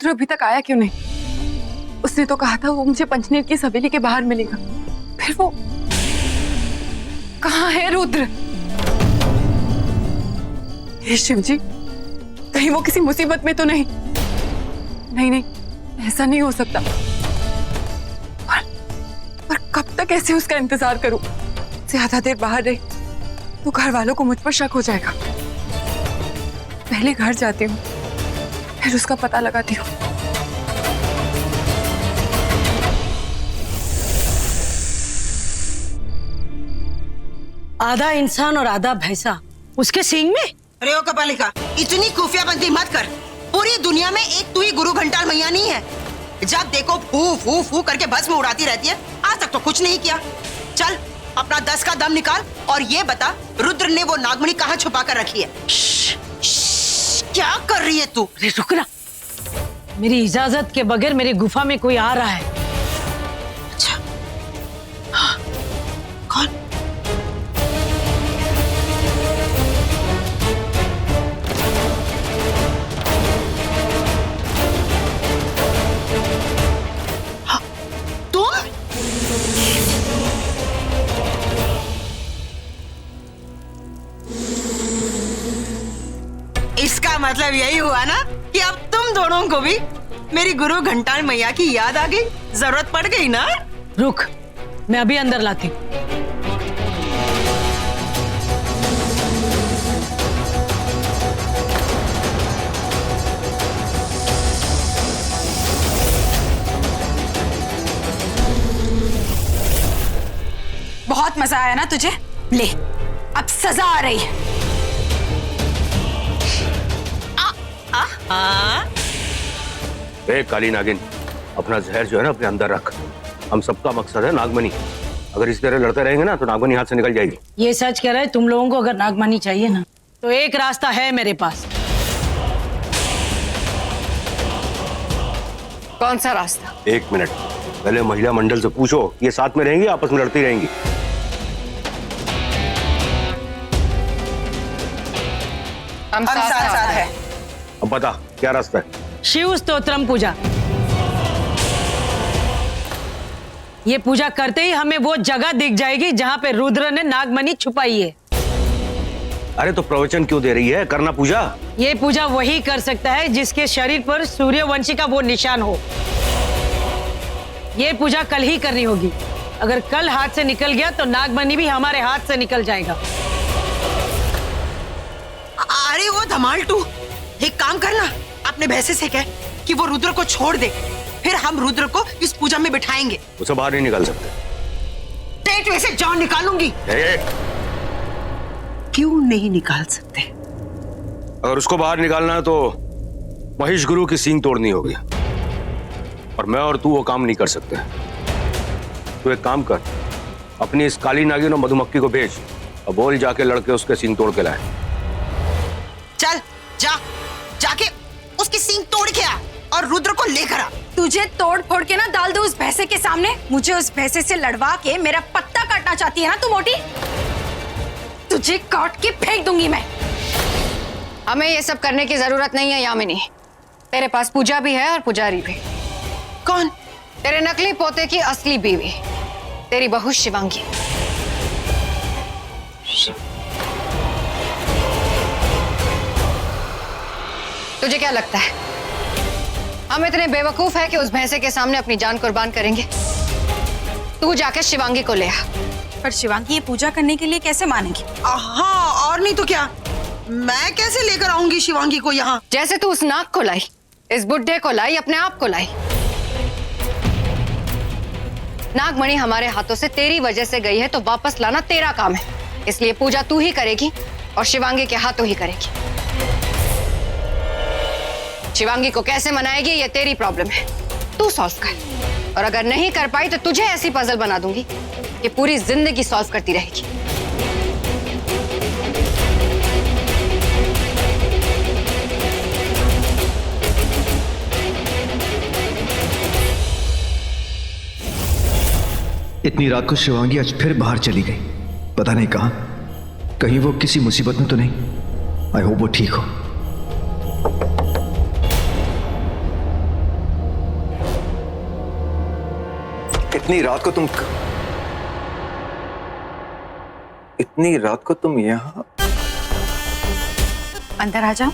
रुद्र अभी तक आया क्यों नहीं? उसने तो कहा था वो मुझे पंचनेर की हवेली के बाहर मिलेगा। फिर वो कहाँ है रुद्र? हे शिव जी, कहीं वो किसी मुसीबत में तो नहीं? नहीं नहीं, ऐसा नहीं हो सकता। पर कब तक ऐसे उसका इंतजार करूं? ज्यादा देर बाहर रही तो घर वालों को मुझ पर शक हो जाएगा। पहले घर जाती हूँ, फिर उसका पता लगाती हूँ। आधा इंसान और आधा भैंसा उसके सींग में। अरे ओ कपालिका, इतनी खुफियाबंदी मत कर। पूरी दुनिया में एक तू ही गुरु घंटाल मैया नहीं है। जब देखो फू फू फू करके भस्म उड़ाती रहती है। आज तक तो कुछ नहीं किया। चल अपना 10 का दम निकाल और ये बता, रुद्र ने वो नागमणि कहाँ छुपा कर रखी है? क्या कर रही है तू? अरे रुक ना, मेरी इजाजत के बगैर मेरी गुफा में कोई आ रहा है। अच्छा, हाँ, कौन? हाँ, तुम? इसका मतलब यही हुआ ना कि अब तुम दोनों को भी मेरी गुरु घंटाल मैया की याद आ गई, जरूरत पड़ गई ना? रुक, मैं अभी अंदर लाती हूँ। बहुत मजा आया ना तुझे? ले, अब सजा आ रही है। काली नागिन, अपना जहर जो है ना अपने अंदर रख। हम सबका मकसद है नागमणि। अगर इस तरह लड़ते रहेंगे ना तो नागमणि हाथ से निकल जाएगी। ये सच कह रहा है, तुम लोगों को अगर नागमणि चाहिए ना तो एक रास्ता है मेरे पास। कौन सा रास्ता? 1 मिनट, पहले महिला मंडल से पूछो, ये साथ में रहेंगी, आपस में लड़ती रहेंगी? हम साथ है। अब बता क्या रास्ता है? शिव स्तोत्रम पूजा। ये पूजा करते ही हमें वो जगह दिख जाएगी जहां पे रुद्र ने नागमणि छुपाई है। अरे तो प्रवचन क्यों दे रही है? करना पूजा। ये पूजा वही कर सकता है जिसके शरीर पर सूर्यवंशी का वो निशान हो। ये पूजा कल ही करनी होगी। अगर कल हाथ से निकल गया तो नागमणि भी हमारे हाथ से निकल जाएगा। अरे वो धमालटू, एक काम करना, अपने भैंसे से कह कि वो रुद्र को छोड़ दे, फिर हम रुद्र को इस पूजा में बिठाएंगे। उसे बाहर नहीं निकाल सकते। टेटवे से जान निकालूंगी। क्यों नहीं निकाल सकते? अगर उसको बाहर निकालना है तो महेश गुरु की सींग तोड़नी होगी, और मैं और तू वो काम नहीं कर सकते। तू एक काम कर, अपनी इस काली नागिन और मधुमक्खी को भेज और बोल जाके लड़के उसके सींग तोड़ के लाए। चल जाके उसकी सींग तोड़ के आ और रुद्र को लेकर आ। तुझे तोड़ फोड़ के ना डाल दो उस भैंसे के सामने। मुझे उस भैंसे से लड़वा के मेरा पत्ता काटना चाहती है ना तू मोटी? तुझे काट के फेंक दूंगी मैं। हमें ये सब करने की जरूरत नहीं है यामिनी। तेरे पास पूजा भी है और पुजारी भी। कौन? तेरे नकली पोते की असली बीवी, तेरी बहू शिवांगी। तुझे क्या लगता है हम इतने बेवकूफ है कि उस भैंसे के सामने अपनी जान कुर्बान करेंगे? तू जाकर शिवांगी को ले आ। पर शिवांगी ये पूजा करने के लिए कैसे मानेगी? हाँ, और नहीं तो क्या, मैं कैसे लेकर आऊंगी शिवांगी को यहाँ? जैसे तू उस नाग को लाई, इस बुड्ढे को लाई, अपने आप को लाई। नागमणि हमारे हाथों से तेरी वजह से गई है तो वापस लाना तेरा काम है। इसलिए पूजा तू ही करेगी और शिवांगी के हाथों ही करेगी। शिवांगी को कैसे मनाएगी ये तेरी प्रॉब्लम है, तू सॉल्व कर। और अगर नहीं कर पाई तो तुझे ऐसी पजल बना दूंगी कि पूरी जिंदगी सॉल्व करती रहेगी। इतनी रात को शिवांगी आज फिर बाहर चली गई, पता नहीं कहां। कहीं वो किसी मुसीबत में तो नहीं? आई होप वो ठीक हो। इतनी रात को तुम यहाँ? अंदर आ जाओ।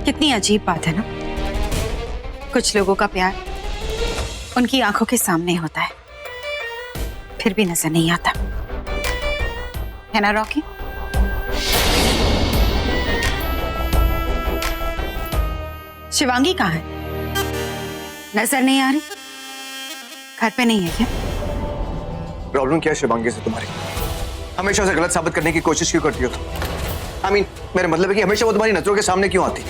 कितनी अजीब बात है ना, कुछ लोगों का प्यार उनकी आंखों के सामने होता है, फिर भी नजर नहीं आता, है ना रॉकी? शिवांगी कहाँ है? नजर नहीं आ रही, घर पे नहीं है क्या? प्रॉब्लम क्या है शिवांगी से तुम्हारी? हमेशा उसे गलत साबित करने की कोशिश क्यों करती हो तुम? मेरा मतलब है कि हमेशा वो तुम्हारी नजरों के सामने क्यों आती?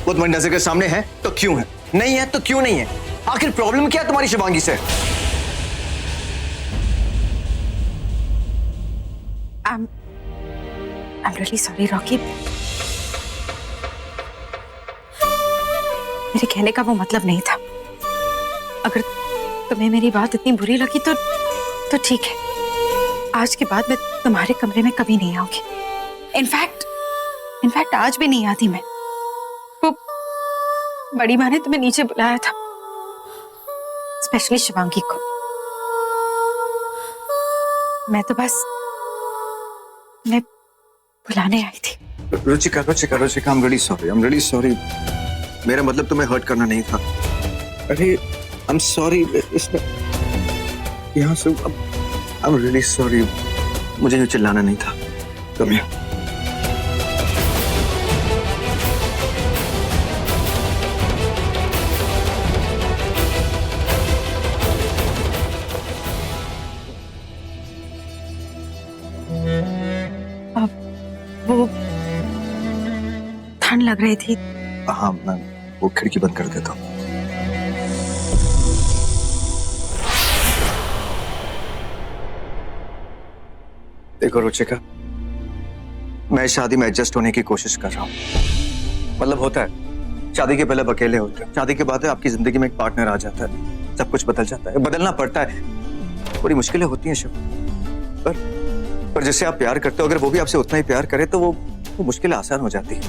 वो तुम्हारी नजर के सामने है तो क्यों है, नहीं है तो क्यों नहीं है? आखिर प्रॉब्लम क्या है तुम्हारी शिवांगी से? I'm really sorry रॉकी, मेरे कहने का वो मतलब नहीं था। अगर तुम्हें मेरी बात इतनी बुरी लगी तो ठीक है, आज के बाद मैं तुम्हारे कमरे में कभी नहीं आऊंगी। इनफैक्ट आज भी नहीं आती मैं। वो बड़ी माँ ने तुम्हें नीचे बुलाया था, स्पेशली शिवांगी को। मैं तो बस मैं बुलाने आई थी। Ruchika, I'm really sorry। मेरा मतलब तुम्हें हर्ट करना नहीं था। अरे I'm sorry, इसमें यहाँ से I'm really sorry। मुझे यूँ चिल्लाना नहीं था। Come here। वो ठंड लग रही थी। हाँ, मैं वो खिड़की बंद कर देता हूँ। देखो रुचिका, मैं शादी में एडजस्ट होने की कोशिश कर रहा हूँ। मतलब होता है, शादी के पहले आप अकेले होते हैं, शादी के बाद आपकी जिंदगी में एक पार्टनर आ जाता है, सब कुछ बदल जाता है, बदलना पड़ता है, बड़ी मुश्किलें होती हैं शिव। पर जिससे आप प्यार करते हो, अगर वो भी आपसे उतना ही प्यार करे तो वो मुश्किलें आसान हो जाती है।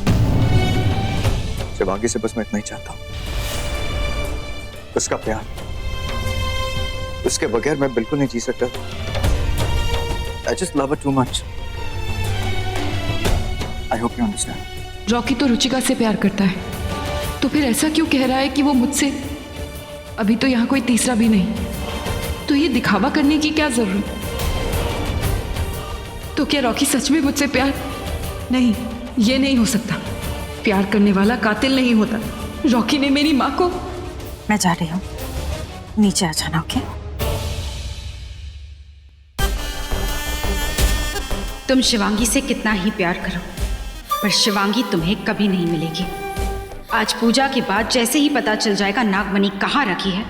शिवांगी से बस मैं इतना ही चाहता हूँ, उसका प्यार, उसके बगैर मैं बिल्कुल नहीं जी सकता। I just love her too much। I hope you understand। Rocky तो रुचिका से प्यार करता है, तो फिर ऐसा क्यों कह रहा है कि वो मुझसे? अभी तो यहाँ कोई तीसरा भी नहीं, तो ये दिखावा करने की क्या जरूरत? तो क्या रॉकी सच में मुझसे प्यार? नहीं, ये नहीं हो सकता। प्यार करने वाला कातिल नहीं होता। रॉकी ने मेरी माँ को। मैं जा रही हूँ, नीचे आ जाना, ओके? तुम शिवांगी से कितना ही प्यार करो, पर शिवांगी तुम्हें कभी नहीं मिलेगी। आज पूजा के बाद जैसे ही पता चल जाएगा नागमणि कहाँ रखी है,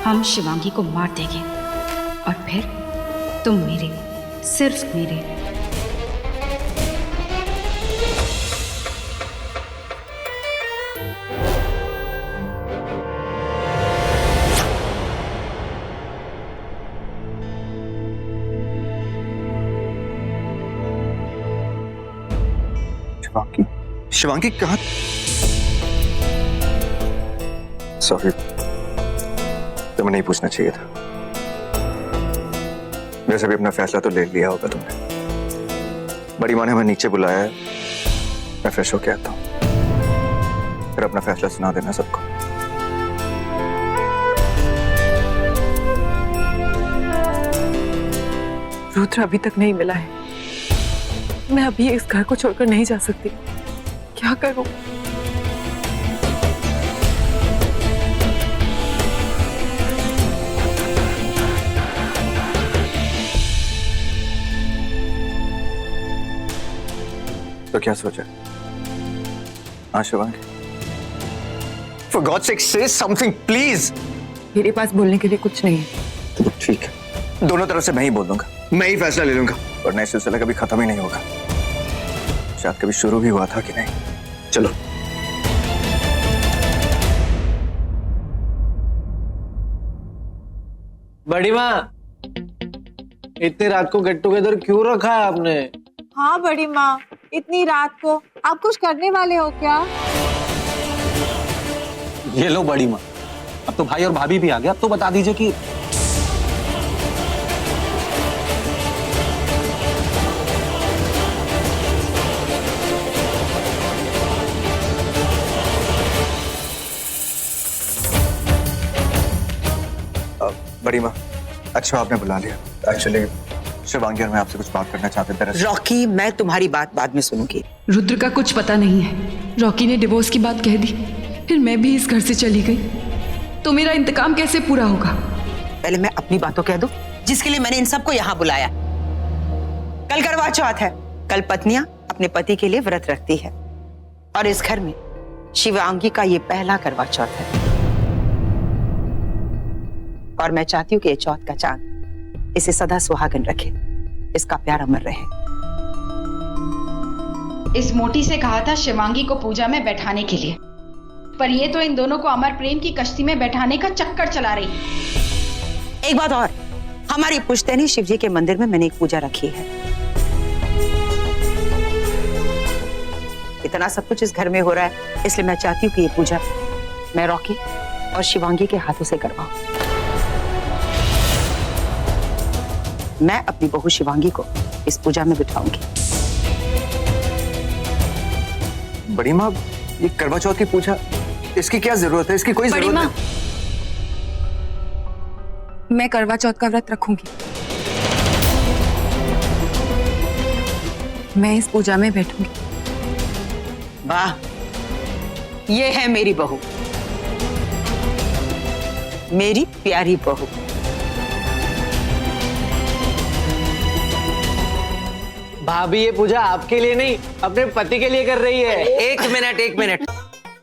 हम शिवांगी को मार देंगे और फिर तुम मेरे, सिर्फ मेरे। शिवांगी कहाँ? सॉरी, तुम्हें नहीं पूछना चाहिए था। वैसे भी अपना फैसला तो ले लिया होगा तुमने। बड़ी माँ ने हमें नीचे बुलाया है, मैं फ्रेश होके आता हूँ, फिर अपना फैसला सुना देना सबको। रुद्र अभी तक नहीं मिला है। मैं अभी इस घर को छोड़कर नहीं जा सकती। क्या करूं? तो क्या सोचा? हाँ Shivangi, For God's sake, say something, please। मेरे पास बोलने के लिए कुछ नहीं है। ठीक है, दोनों तरफ से मैं ही बोल दूंगा, मैं ही फैसला ले लूंगा, वरना ये सिलसिला कभी खत्म ही नहीं होगा। शायद कभी शुरू भी हुआ था कि नहीं। चलो। बड़ी माँ, इतनी रात को गेट टुगेदर क्यों रखा है आपने? हाँ बड़ी माँ, इतनी रात को आप कुछ करने वाले हो क्या? ये लो बड़ी माँ, अब तो भाई और भाभी भी आ गए, अब तो बता दीजिए कि बड़ी माँ, अच्छा आपने बुला लिया। एक्चुअली शिवांगी और मैं आपसे कुछ बात करना चाहते थे दरअसल। रॉकी, मैं तुम्हारी बात बाद में सुनूंगी। रुद्र का कुछ पता नहीं है। रॉकी ने डिवोर्स की बात कह दी, फिर मैं भी इस घर से चली गई, तो मेरा इंतकाम कैसे पूरा होगा? पहले मैं अपनी बातों कह दूं, जिसके लिए मैंने इन सबको यहाँ बुलाया। कल करवा चौथ है। कल पत्नियां अपने पति के लिए व्रत रखती है और इस घर में शिवांगी का ये पहला करवा चौथ है। और मैं चाहती हूँ कि ये चौथ का चांद इसे सदा सुहागन रखे, इसका प्यार अमर रहे। इस मोटी से कहा था शिवांगी को पूजा में बैठाने के लिए, पर ये तो इन दोनों को अमर प्रेम की कश्ती में बैठाने का चक्कर चला रही। एक बात और, हमारी पुश्तैनी शिव जी के मंदिर में मैंने एक पूजा रखी है। इतना सब कुछ इस घर में हो रहा है, इसलिए मैं चाहती हूँ कि ये पूजा मैं रॉकी और शिवांगी के हाथों से करवाऊं। मैं अपनी बहू शिवांगी को इस पूजा में बिठाऊंगी। बड़ी माँ, ये करवा चौथ की पूजा, इसकी क्या जरूरत है? इसकी कोई बड़ी जरूरत माँ, नहीं। मैं करवा चौथ का व्रत रखूंगी। मैं इस पूजा में बैठूंगी। वाह, ये है मेरी बहू, मेरी प्यारी बहू। भाभी ये पूजा आपके लिए नहीं, अपने पति के लिए कर रही है। एक मिनट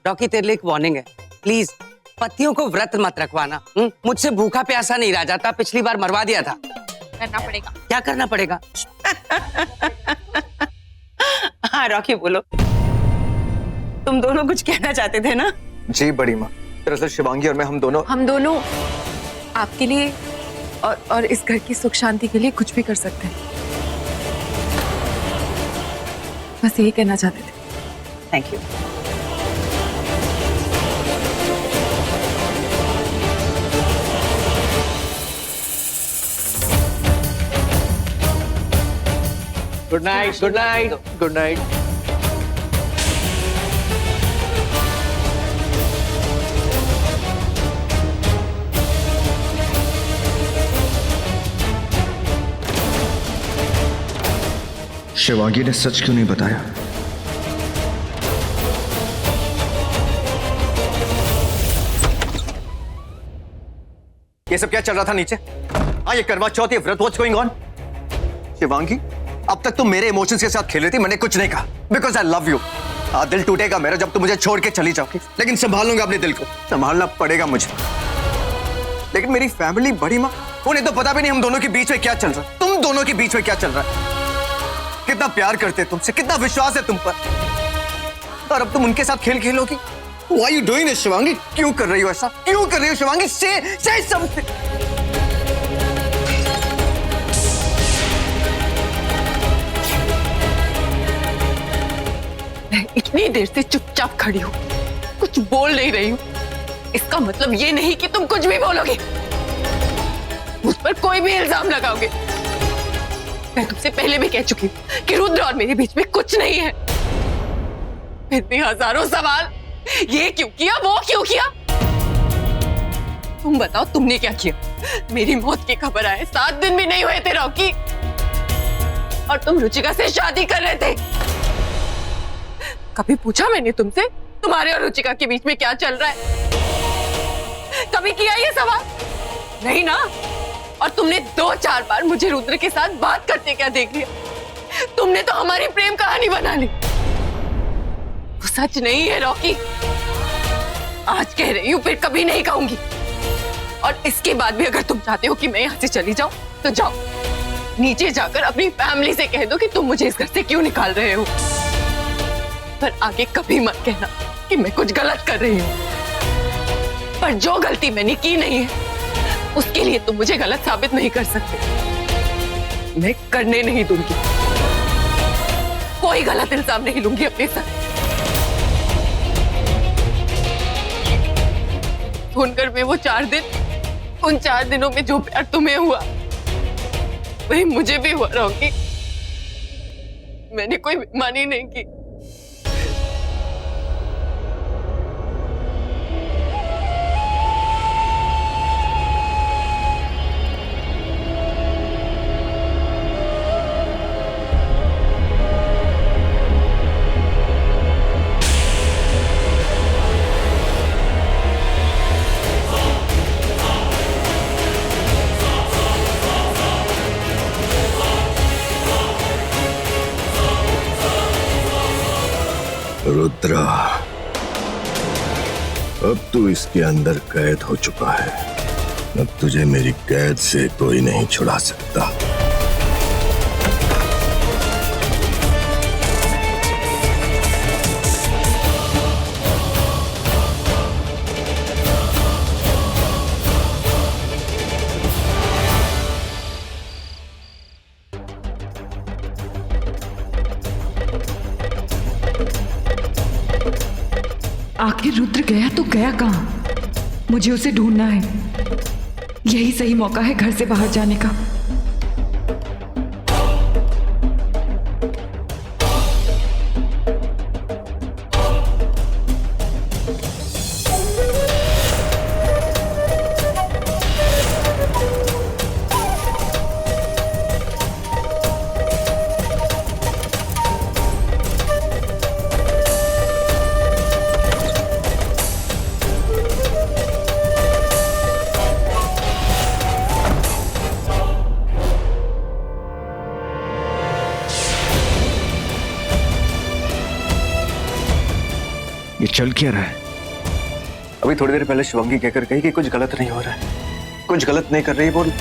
रॉकी, तेरे लिए एक वार्निंग है। प्लीज पतियों को व्रत मत रखवाना। मुझसे भूखा प्यासा नहीं रह जाता, पिछली बार मरवा दिया था। करना पड़ेगा। क्या करना पड़ेगा? हाँ रॉकी, बोलो, तुम दोनों कुछ कहना चाहते थे ना? जी बड़ी माँ, दरअसल शिवांगी और मैं हम दोनों आपके लिए और इस घर की सुख शांति के लिए कुछ भी कर सकते हैं। बस यही कहना चाहते थे। Thank you. Good night, good night, good night. Shivangi ने सच क्यों नहीं बताया? ये सब क्या चल रहा था नीचे? हाँ, ये करवा चौथ, ये व्रत, व्हाट्स गोइंग ऑन? शिवांगी, अब तक तुम मेरे इमोशंस के साथ खेल रही थी, मैंने कुछ नहीं कहा, बिकॉज आई लव यू। दिल टूटेगा मेरा जब तुम मुझे छोड़ के चली जाओगी, लेकिन संभाल लूंगा अपने दिल को, संभालना पड़ेगा मुझे। लेकिन मेरी फैमिली, बड़ी माँ, उन्हें तो पता भी नहीं हम दोनों के बीच में क्या चल रहा है, तुम दोनों के बीच में क्या चल रहा है। कितना प्यार करते हैं तुमसे, कितना विश्वास है तुम पर, और अब तुम उनके साथ खेल खेलोगी। Why are you doing this, Shivangi? क्यों कर रही हो ऐसा? क्यों कर रही हो शिवांगी? Say something. मैं इतनी देर से चुपचाप खड़ी हूँ, कुछ बोल नहीं रही हूँ। इसका मतलब ये नहीं कि तुम कुछ भी बोलोगे, मुझ पर कोई भी इल्जाम लगाओगे। मैं तुमसे पहले भी कह चुकी हूँ कि रुद्र और मेरे बीच में कुछ नहीं है। फिर भी हजारों सवाल, ये क्यों किया, वो क्यों किया। तुम बताओ, तुमने क्या किया? मेरी मौत की खबर आए 7 दिन भी नहीं हुए थे रॉकी, और तुम रुचिका से शादी कर रहे थे। कभी पूछा मैंने तुमसे तुम्हारे और रुचिका के बीच में क्या चल रहा है? कभी किया ये सवाल? नहीं ना। और तुमने 2-4 बार मुझे रुद्र के साथ बात करते क्या देख लिया। तुमने तो हमारी प्रेम कहानी बना ली। वो सच नहीं है रॉकी, आज कह रही हूं, फिर कभी नहीं कहूंगी। और इसके बाद भी अगर तुम चाहते हो कि मैं यहाँ से चली जाऊं तो जाओ, नीचे जाकर अपनी फैमिली से कह दो कि तुम मुझे इस घर से क्यों निकाल रहे हो। पर आगे कभी मत कहना कि मैं कुछ गलत कर रही हूँ। पर जो गलती मैंने की नहीं है, उसके लिए तुम मुझे गलत साबित नहीं कर सकते। मैं करने नहीं दूंगी। कोई गलत इल्जाम नहीं लूंगी अपने सर। सुनकर मैं वो 4 दिन, उन 4 दिनों में जो प्यार तुम्हें हुआ वही मुझे भी हुआ रॉकी। मैंने कोई बेईमानी नहीं की। रुद्रा, अब तू इसके अंदर कैद हो चुका है। अब तुझे मेरी कैद से कोई नहीं छुड़ा सकता। आखिर रुद्र गया तो गया कहाँ? मुझे उसे ढूंढना है। यही सही मौका है घर से बाहर जाने का। ये चल क्या रहा है? अभी थोड़ी देर पहले शिवांगी कहकर गई कि कुछ गलत नहीं हो रहा है, कुछ गलत नहीं कर रही। बोल,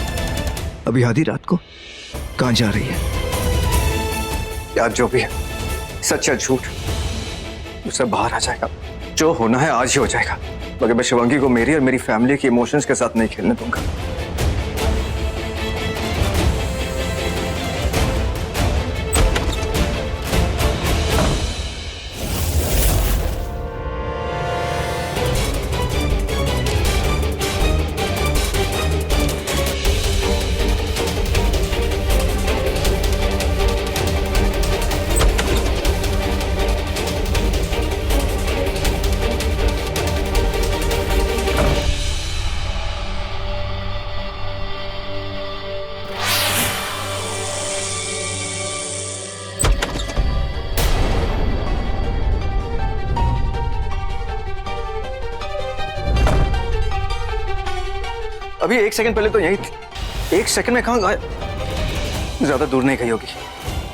अभी आधी रात को कहां जा रही है? यार जो भी है, सच या झूठ, उससे बाहर आ जाएगा। जो होना है आज ही हो जाएगा। मगर मैं शिवांगी को मेरी और मेरी फैमिली के इमोशंस के साथ नहीं खेलने दूंगा। अभी 1 सेकंड पहले तो यही थी। 1 सेकंड में कहां गायब? ज्यादा दूर नहीं गई होगी।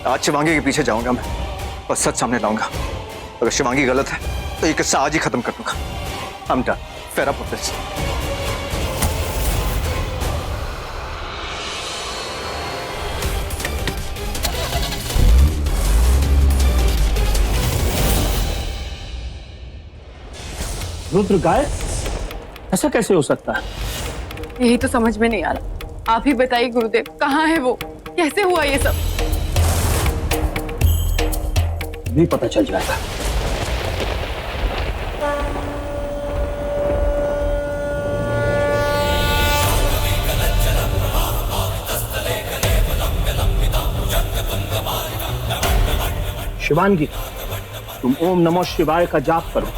आज शिवांगी के पीछे जाऊंगा मैं और सच सामने लाऊंगा। अगर शिवांगी गलत है तो ये किस्सा आज ही खत्म कर दूंगा। I'm done. Fed up with this. Rudra गायब? ऐसा कैसे हो सकता है? यही तो समझ में नहीं आ रहा। आप ही बताइए गुरुदेव, कहाँ है वो? कैसे हुआ ये सब? भी पता चल जाएगा। शिवांगी, तुम ओम नमः शिवाय का जाप करो।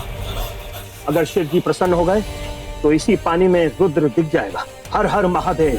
अगर शिव जी प्रसन्न हो गए तो इसी पानी में रुद्र दिख जाएगा। हर हर महादेव।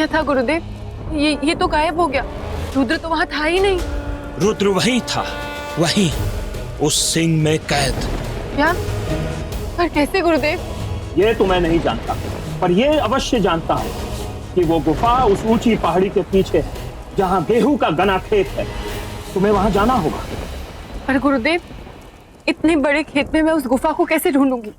क्या था गुरुदेव? ये तो गायब हो गया। रुद्र तो वहां था ही नहीं। रुद्र वहीं था, वहीं उस सिंह में कैद। क्या? पर कैसे गुरुदेव? ये तो मैं नहीं जानता, पर ये अवश्य जानता हूँ कि वो गुफा उस ऊंची पहाड़ी के पीछे है जहाँ गेहूं का घना खेत है। तुम्हें वहां जाना होगा। पर गुरुदेव, इतने बड़े खेत में मैं उस गुफा को कैसे ढूंढूंगी?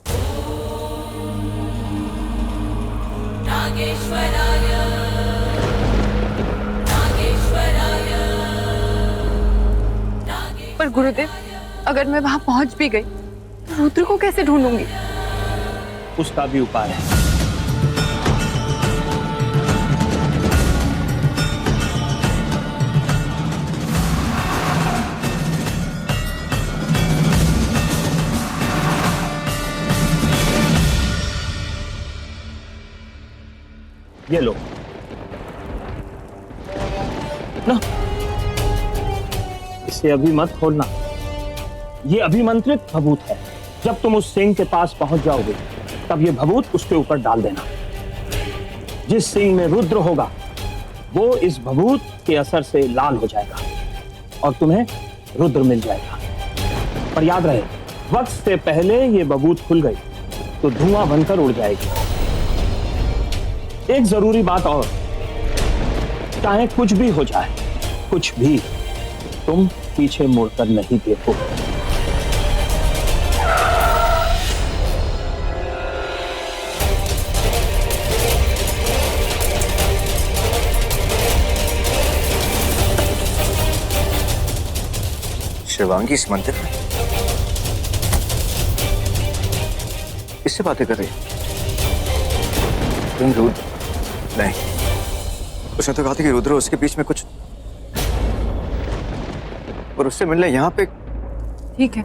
पर गुरुदेव, अगर मैं वहां पहुंच भी गई तो रुद्र को कैसे ढूंढूंगी? उसका भी उपाय है। ये लो ना, इसे अभी मत खोलना। ये अभिमंत्रित भभूत है। जब तुम उस सिंह के पास पहुंच जाओगे तब ये भभूत उसके ऊपर डाल देना। जिस सिंह में रुद्र होगा वो इस भभूत के असर से लाल हो जाएगा और तुम्हें रुद्र मिल जाएगा। पर याद रहे, वक्त से पहले ये भभूत खुल गई तो धुआं बनकर उड़ जाएगी। एक जरूरी बात और, चाहे कुछ भी हो जाए, कुछ भी, तुम पीछे मुड़कर नहीं देखो। शिवांगी इस मंदिर में किससे बातें कर रही है? रुद्र? नहीं, उसने तो कहा था कि रुद्र उसके बीच में कुछ, और उससे मिलने यहाँ पे। ठीक है,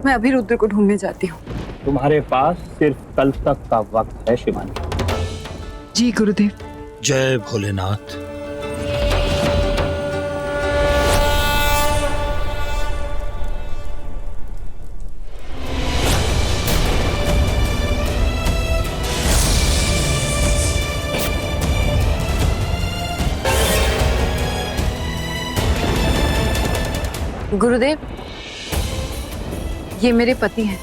मैं अभी रुद्र को ढूंढने जाती हूँ। तुम्हारे पास सिर्फ कल तक का वक्त है शिवानी। जी गुरुदेव। जय भोलेनाथ। गुरुदेव, ये मेरे पति हैं।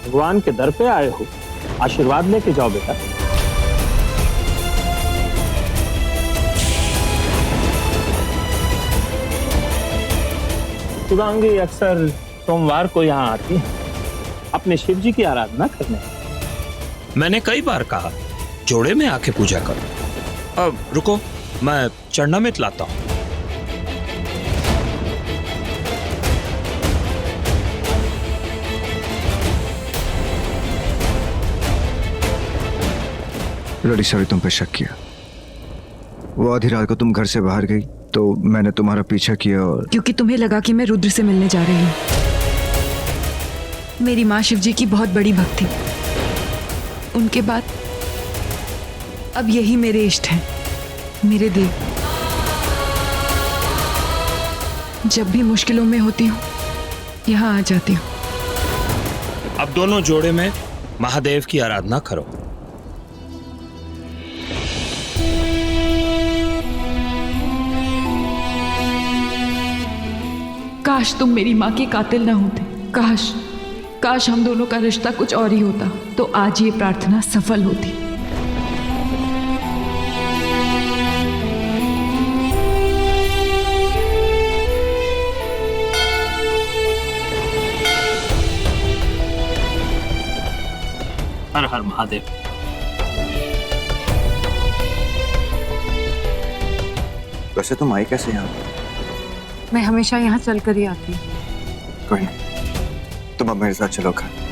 भगवान के दर पे आए हो, आशीर्वाद लेके जाओ बेटा। शिवांगी अक्सर सोमवार को यहाँ आती है अपने शिव जी की आराधना करने। मैंने कई बार कहा जोड़े में आके पूजा करो। अब रुको, मैं चरणामृत लाता हूँ। लड़ी सॉरी, तुम पे शक किया। वो आधी रात को तुम घर से बाहर गई तो मैंने तुम्हारा पीछा किया और क्योंकि तुम्हें लगा कि मैं रुद्र से मिलने जा रही हूँ। मेरी माँ शिवजी की बहुत बड़ी भक्त थी। उनके बाद अब यही मेरे इष्ट हैं, मेरे देव। जब भी मुश्किलों में होती हूँ यहाँ आ जाती हूँ। अब दोनों जोड़े में महादेव की आराधना करो। काश तुम मेरी माँ के कातिल न होते। काश काश हम दोनों का रिश्ता कुछ और ही होता तो आज ये प्रार्थना सफल होती। हर हर महादेव। वैसे तुम आई कैसे यहाँ? मैं हमेशा यहाँ चलकर ही आती हूँ। कोई नहीं, तुम अब मेरे साथ चलो घर।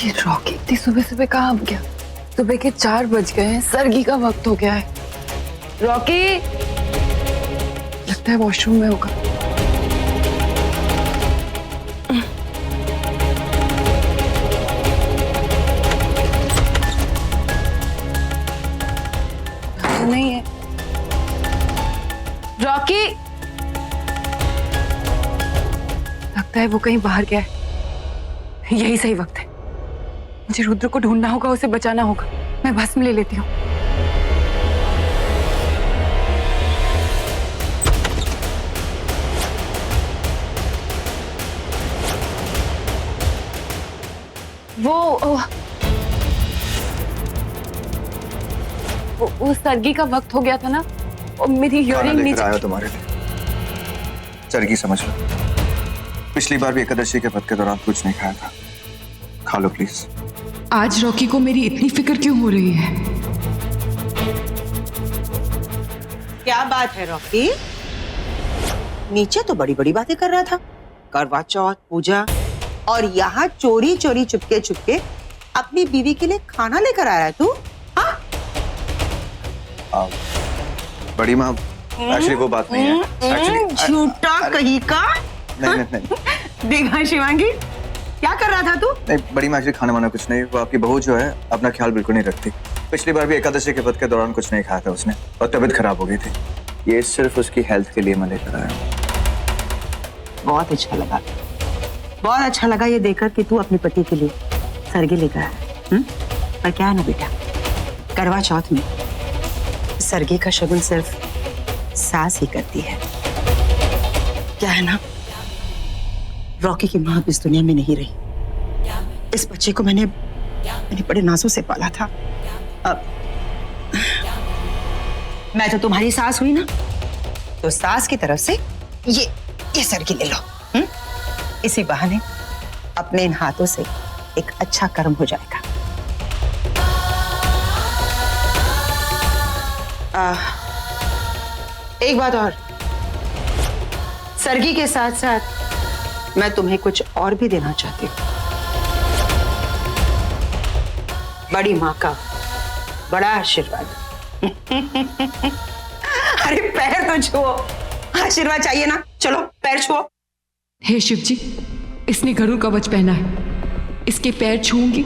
ये रॉकी इतनी सुबह सुबह कहाँ गया? सुबह के 4 बज गए हैं, सरगी का वक्त हो गया है। रॉकी! लगता है वॉशरूम में होगा। नहीं है। रॉकी, लगता है वो कहीं बाहर गया है। यही सही वक्त है, मुझे रुद्र को ढूंढना होगा, उसे बचाना होगा। मैं भस्म ले लेती हूँ। वो सर्गी का वक्त हो गया था ना, और मेरी हियरिंग नीचे आया तुम्हारे लिए। सर्गी समझ लो, पिछली बार भी एकादशी के व्रत के दौरान कुछ नहीं खाया था। खा लो प्लीज। आज रॉकी को मेरी इतनी फिक्र क्यों हो रही है? क्या बात है रॉकी? नीचे तो बड़ी बड़ी बातें कर रहा था, करवा चौथ, पूजा, और यहाँ चोरी चोरी चुपके चुपके अपनी बीवी के लिए खाना लेकर आ रहा है तू? हाँ? बड़ी माँ, एक्चुअली वो बात नहीं है। झूठा कहीं का। नहीं। देखा शिवांगी, क्या कर रहा था तू? नहीं बड़ी माँ, एक्चुअली खाना वाना कुछ नहीं। वो आपकी बहू जो है अपना ख्याल बिल्कुल नहीं रखती। पिछली बार भी एकादशी के व्रत के दौरान कुछ नहीं खाया था उसने, और तबीयत खराब हो गई थी। ये सिर्फ उसकी हेल्थ के लिए मैं लेकर आया हूँ। बहुत अच्छा लगा, बहुत अच्छा लगा ये देखकर कि तू अपने पति के लिए सरगी लेकर आया। पर क्या है ना बेटा, करवा चौथ में सरगी का शगुन सिर्फ सास ही करती है। क्या है ना, रॉकी की मां इस दुनिया में नहीं रही। इस बच्चे को मैंने बड़े नाजों से पाला था। अब मैं तो तुम्हारी सास हुई ना, तो सास की तरफ से ये सरगी ले लो। इसी बहाने अपने इन हाथों से एक अच्छा कर्म हो जाएगा। एक बात और, सरगी के साथ साथ मैं तुम्हें कुछ और भी देना चाहती हूँ। बड़ी माँ का बड़ा आशीर्वाद। अरे पैर तो छुओ, आशीर्वाद चाहिए ना, चलो पैर छुओ। हे शिव जी, इसने गरुड़ कवच पहना है। इसके पैर छूऊंगी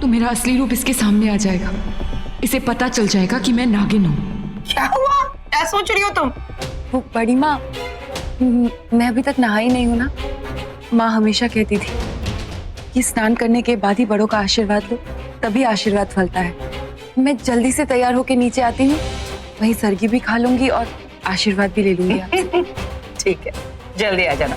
तो मेरा असली रूप इसके सामने आ जाएगा। इसे पता चल जाएगा कि मैं नागिन हूँ। क्या हुआ? क्या सोच रही हो तुम? वो बड़ी माँ, मैं अभी तक नहाई नहीं हूँ ना। माँ हमेशा कहती थी कि स्नान करने के बाद ही बड़ों का आशीर्वाद लो, तभी आशीर्वाद फलता है। मैं जल्दी से तैयार होके नीचे आती हूँ, वहीं सरगी भी खा लूंगी और आशीर्वाद भी ले लूंगी आपसे। ठीक है, जल्दी आ जाना।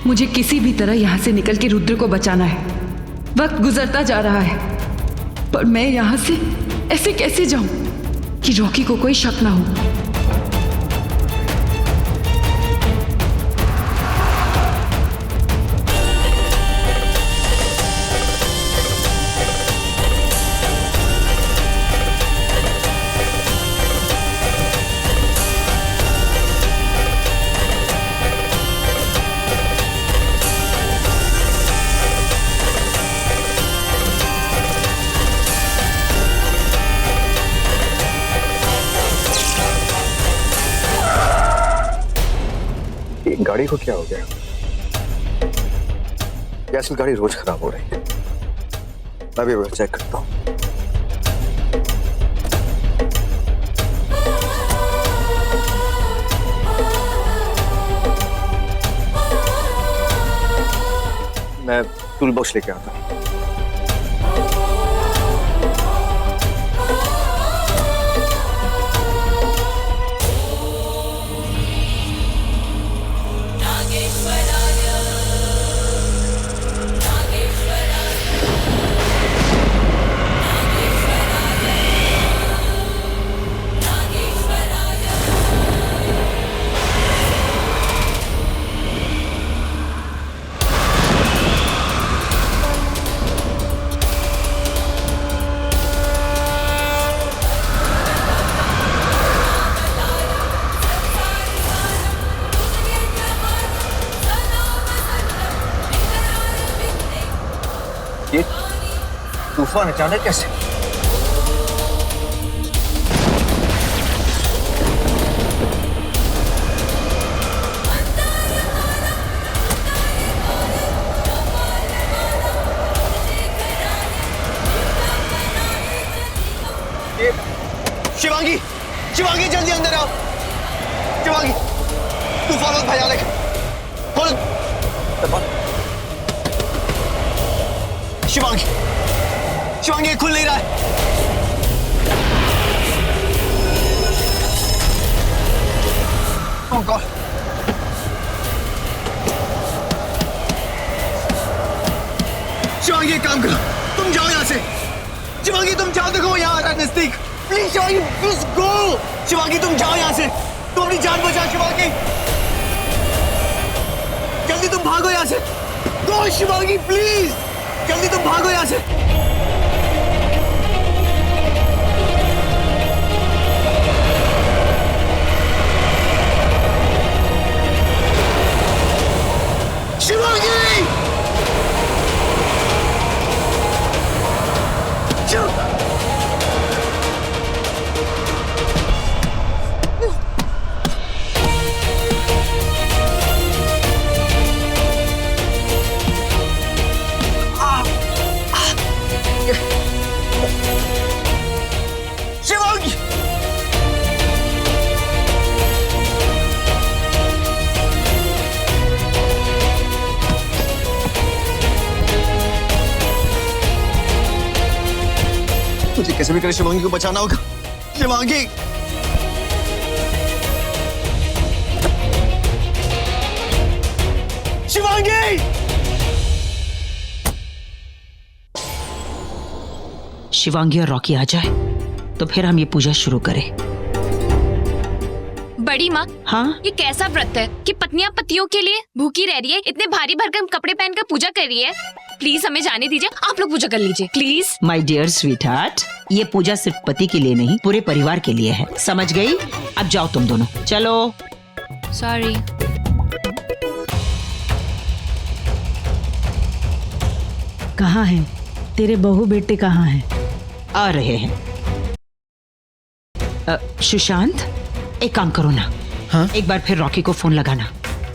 मुझे किसी भी तरह यहां से निकल के रुद्र को बचाना है। वक्त गुजरता जा रहा है, पर मैं यहां से ऐसे कैसे जाऊं कि रॉकी को कोई शक ना हो। गाड़ी को क्या हो गया? गैस गाड़ी रोज खराब हो रही है। मैं भी चेक करता हूँ। मैं टूल बॉक्स लेके आता हूँ। फोन अचानक कैसे? शिवांगी, शिवांगी जल्दी अंदर आओ। शिवांगी, तूफान बहुत भयानक है। शिवांगी, शिवांगी खुल नहीं रहा है। Oh God. शिवांगी एक काम करो, तुम जाओ यहाँ से। शिवांगी तुम जाओ, देखो वो यहाँ आ रहा है नजदीक। Please Shivangi, please go. Shivangi तुम जाओ यहाँ से, तुम अपनी जान बचाओ। शिवांगी जल्दी तुम भागो यहाँ से। गो शिवांगी प्लीज, जल्दी तुम भागो यहाँ से। शिवांगी शिवांगी तुझे कैसे भी करे शिवांगी को बचाना होगा। शिवांगी शिवांगी शिवांगी और रॉकी आ जाए तो फिर हम ये पूजा शुरू करें। बड़ी माँ, हाँ ये कैसा व्रत है कि पत्नियां पतियों के लिए भूखी रह रही है, इतने भारी भरकम कपड़े पहनकर पूजा कर रही है। प्लीज हमें जाने दीजिए, आप लोग पूजा कर लीजिए please. My dear sweet heart, ये पूजा सिर्फ पति के लिए नहीं पूरे परिवार के लिए है, समझ गई? अब जाओ तुम दोनों, चलो। सॉरी। कहाँ है तेरे बहू बेटे, कहाँ हैं? आ रहे हैं। सुशांत एक काम करो ना, हाँ? एक बार फिर रॉकी को फोन लगाना।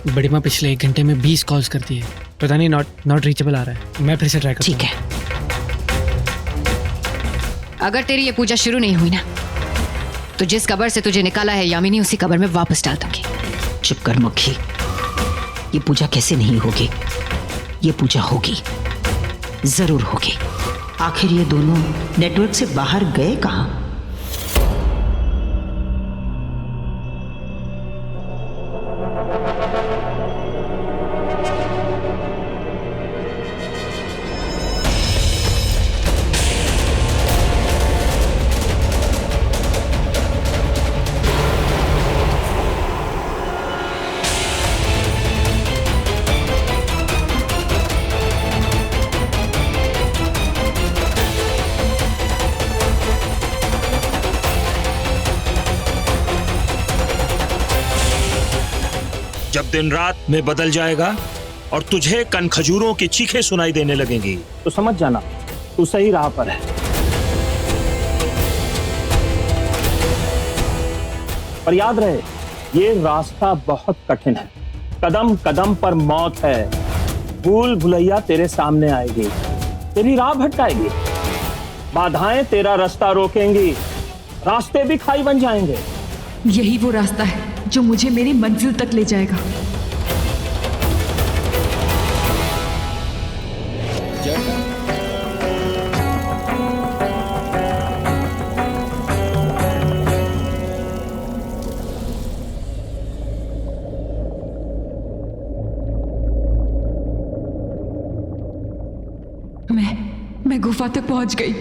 बड़ी माँ पिछले 1 घंटे में 20 कॉल्स करती है, पता नहीं नॉट रीचेबल आ रहा है। मैं फिर से ट्राई करता हूँ। ठीक है। अगर तेरी ये पूजा शुरू नहीं हुई ना तो जिस कब्र से तुझे निकाला है यामिनी, उसी कब्र में वापस डाल दूंगी। चुप कर मक्खी, ये पूजा कैसे नहीं होगी? ये पूजा होगी, जरूर होगी। आखिर ये दोनों नेटवर्क से बाहर गए कहाँ? जब दिन रात में बदल जाएगा और तुझे कन खजूरों की चीखें सुनाई देने लगेंगी तो समझ जाना तू सही राह पर है। पर याद रहे, ये रास्ता बहुत कठिन है, कदम कदम पर मौत है। भूल भुलैया तेरे सामने आएगी, तेरी राह भटकाएगी, बाधाएं तेरा रास्ता रोकेंगी, रास्ते भी खाई बन जाएंगे। यही वो रास्ता है जो मुझे मेरी मंजिल तक ले जाएगा। मैं गुफा तक पहुंच गई।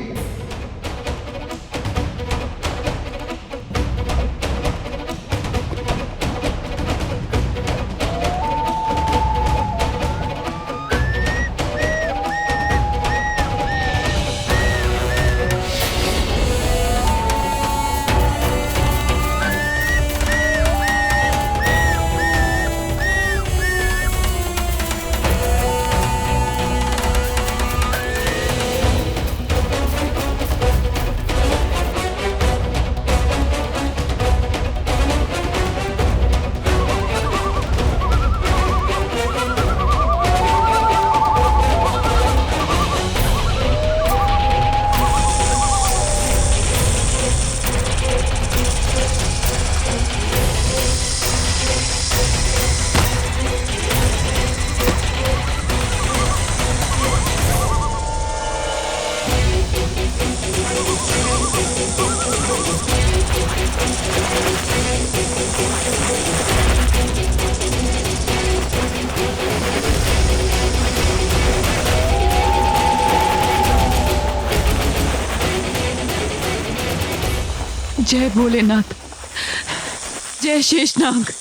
जय भोलेनाथ, जय शेषनाग।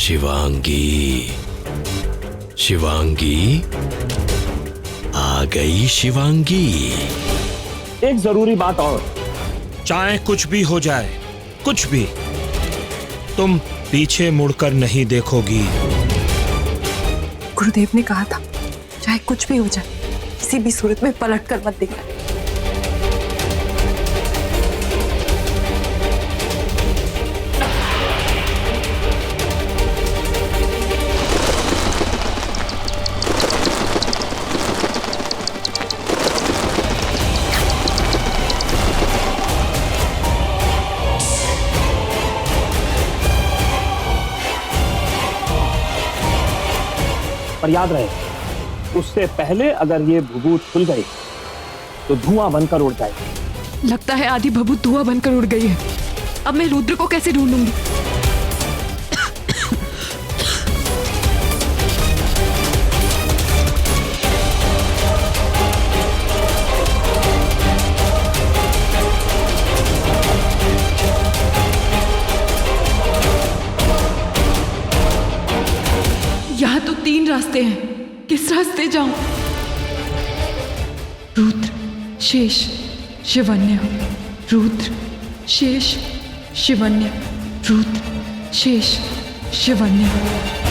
शिवांगी, शिवांगी, आ गई शिवांगी। एक जरूरी बात और, चाहे कुछ भी हो जाए, कुछ भी, तुम पीछे मुड़कर नहीं देखोगी। गुरुदेव ने कहा था चाहे कुछ भी हो जाए किसी भी सूरत में पलट कर मत देखना। पर याद रहे, उससे पहले अगर ये भभूत खुल गई तो धुआं बनकर उड़ जाएगी। लगता है आधी भभूत धुआं बनकर उड़ गई है। अब मैं रुद्र को कैसे ढूंढूंगी? यहाँ तो 3 रास्ते हैं, किस रास्ते जाऊं? रुद्र, शेष, शिवन्य, रुद्र, शेष, शिवन्य, रुद्र, शेष, शिवन्य।